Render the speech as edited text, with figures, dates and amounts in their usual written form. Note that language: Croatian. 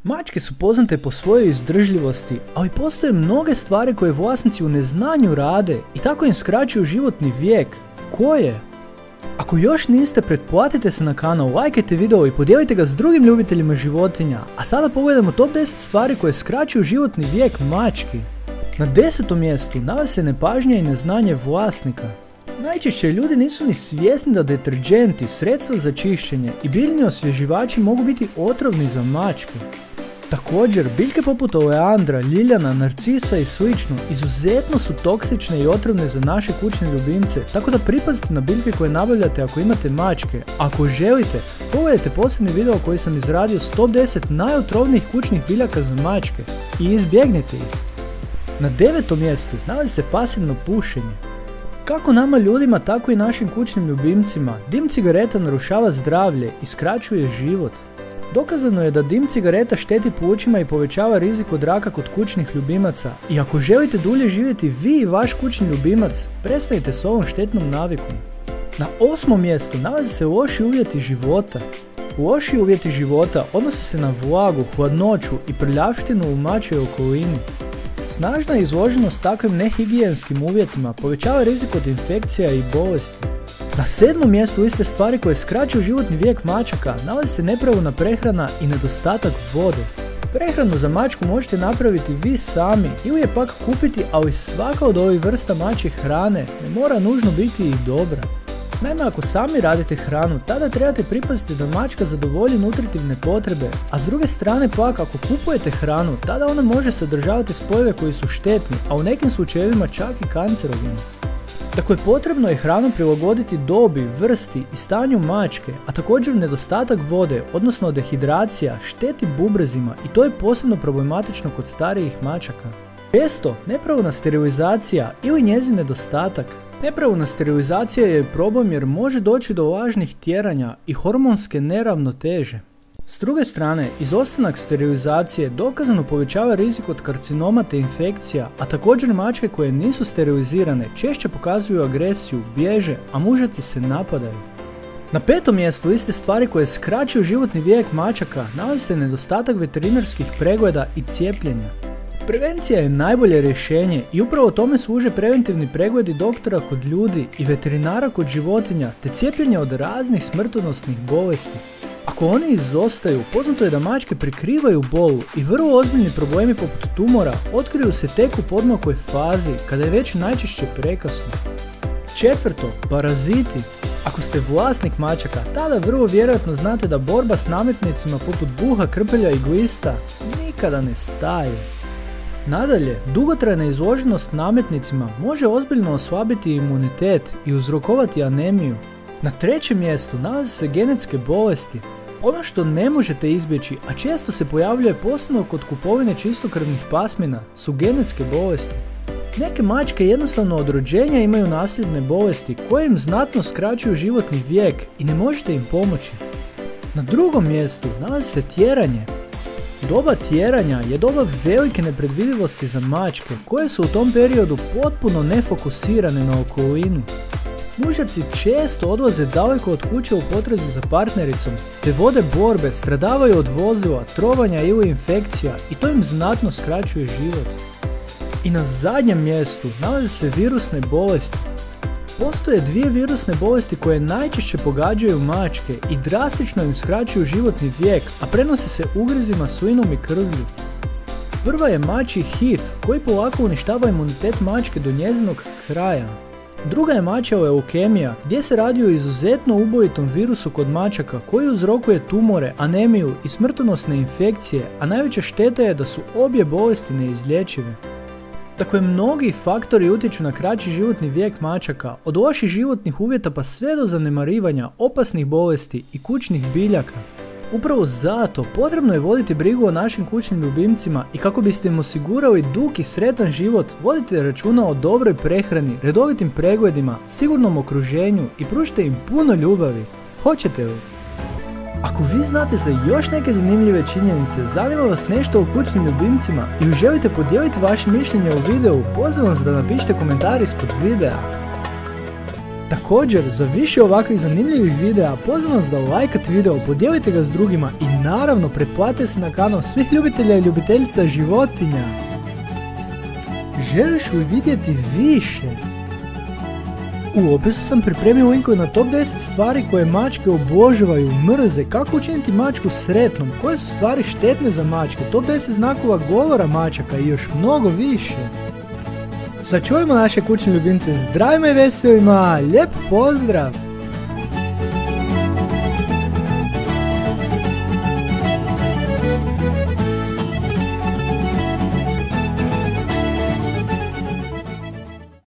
Mačke su poznate po svojoj izdržljivosti, ali postoje mnoge stvari koje vlasnici u neznanju rade i tako im skraćuju životni vijek. Koje? Ako još niste, pretplatite se na kanal, lajkajte video i podijelite ga s drugim ljubiteljima životinja. A sada pogledamo top 10 stvari koje skraćuju životni vijek mački. Na 10. mjestu nalazi se nepažnja i neznanje vlasnika. Najčešće ljudi nisu ni svjesni da deterdženti, sredstva za čišćenje i biljni osvježivači mogu biti otrovni za mačke. Također, biljke poput oleandra, ljiljana, narcisa i slično izuzetno su toksične i otrovne za naše kućne ljubimce, tako da pripazite na biljke koje nabavljate ako imate mačke. Ako želite, pogledajte posebni video koji sam izradio s top 10 najotrovnijih kućnih biljaka za mačke i izbjegnite ih. Na 9. mjestu nalazi se pasivno pušenje. Kako nama ljudima, tako i našim kućnim ljubimcima, dim cigareta narušava zdravlje i skraćuje život. Dokazano je da dim cigareta šteti plućima i povećava rizik od raka kod kućnih ljubimaca i ako želite dulje živjeti vi i vaš kućni ljubimac, prestanite s ovom štetnom navikom. Na 8. mjestu nalazi se loši uvjeti života. Loši uvjeti života odnose se na vlagu, hladnoću i prljavštinu u mačjoj okolini. Snažna izloženost takvim nehigijenskim uvjetima povećava rizik od infekcija i bolesti. Na 7. mjestu liste stvari koje skraćuju životni vijek mačaka nalazi se nepravilna prehrana i nedostatak vode. Prehranu za mačku možete napraviti vi sami ili je pak kupiti, ali svaka od ovih vrsta mačje hrane ne mora nužno biti i dobra. Naime, ako sami radite hranu, tada trebate pripaziti da mačka zadovolji nutritivne potrebe, a s druge strane pak ako kupujete hranu, tada ona može sadržavati spojeve koji su štetni, a u nekim slučajevima čak i kancerogeni. Dakle, potrebno je hranu prilagoditi dobi, vrsti i stanju mačke, a također nedostatak vode, odnosno dehidracija, šteti bubrezima i to je posebno problematično kod starijih mačaka. Često, nepravilna sterilizacija ili njezin nedostatak. Nepravilna sterilizacija je problem jer može doći do lažnih tjeranja i hormonske neravnoteže. S druge strane, izostanak sterilizacije dokazano povećava rizik od karcinoma te infekcija, a također mačke koje nisu sterilizirane češće pokazuju agresiju, bježe, a mužaci se napadaju. Na 5. mjestu liste stvari koje skraćuju životni vijek mačaka nalazi se nedostatak veterinarskih pregleda i cijepljenja. Prevencija je najbolje rješenje i upravo tome služe preventivni pregledi doktora kod ljudi i veterinara kod životinja te cijepljenje od raznih smrtonosnih bolesti. Ako oni izostaju, poznato je da mačke prikrivaju bolu i vrlo ozbiljni problemi poput tumora otkriju se tek u podmakloj fazi kada je već najčešće prekasno. 4. Paraziti. Ako ste vlasnik mačaka, tada vrlo vjerojatno znate da borba s nametnicima poput buha, krpelja i glista nikada ne staje. Nadalje, dugotrajna izloženost nametnicima može ozbiljno oslabiti imunitet i uzrokovati anemiju. Na 3. mjestu nalaze se genetske bolesti. Ono što ne možete izbjeći, a često se pojavljuje posebno kod kupovine čistokrvnih pasmina, su genetske bolesti. Neke mačke jednostavno od rođenja imaju nasljedne bolesti koje im znatno skraćuju životni vijek i ne možete im pomoći. Na 2. mjestu nalazi se tjeranje. Doba tjeranja je doba velike nepredvidivosti za mačke koje su u tom periodu potpuno nefokusirane na okolinu. Mužaci često odlaze daleko od kuće u potrazi za partnericom, te vode borbe, stradavaju od vozila, trovanja ili infekcija i to im znatno skraćuje život. I na zadnjem mjestu nalaze se virusne bolesti. Postoje 2 virusne bolesti koje najčešće pogađaju mačke i drastično im skraćuju životni vijek, a prenose se ugrizima, slinom i krvlju. Prva je mačji HIV koji polako uništava imunitet mačke do njezinog kraja. Druga je mačja leukemija gdje se radi o izuzetno ubojitom virusu kod mačaka koji uzrokuje tumore, anemiju i smrtonosne infekcije, a najveća šteta je da su obje bolesti neizlječive. Dakle, mnogi faktori utječu na kraći životni vijek mačaka, od loših životnih uvjeta pa sve do zanemarivanja, opasnih bolesti i kućnih biljaka. Upravo zato potrebno je voditi brigu o našim kućnim ljubimcima i kako biste im osigurali dug i sretan život, vodite računa o dobroj prehrani, redovitim pregledima, sigurnom okruženju i pružite im puno ljubavi. Hoćete li? Ako vi znate za još neke zanimljive činjenice, zanima vas nešto o kućnim ljubimcima ili želite podijeliti vaše mišljenje o videu, pozivam vas da napišete komentar ispod videa. Također, za više ovakvih zanimljivih videa pozivam vas da lajkate video, podijelite ga s drugima i naravno pretplatite se na kanal svih ljubitelja i ljubiteljica životinja. Želiš li vidjeti više? U opisu sam pripremio linkove na top 10 stvari koje mačke obožavaju, mrze, kako učiniti mačku sretnom, koje su stvari štetne za mačke, top 10 znakova govora mačaka i još mnogo više. Sačuvajmo naše kućne ljubimce zdravima i veselima, lijep pozdrav!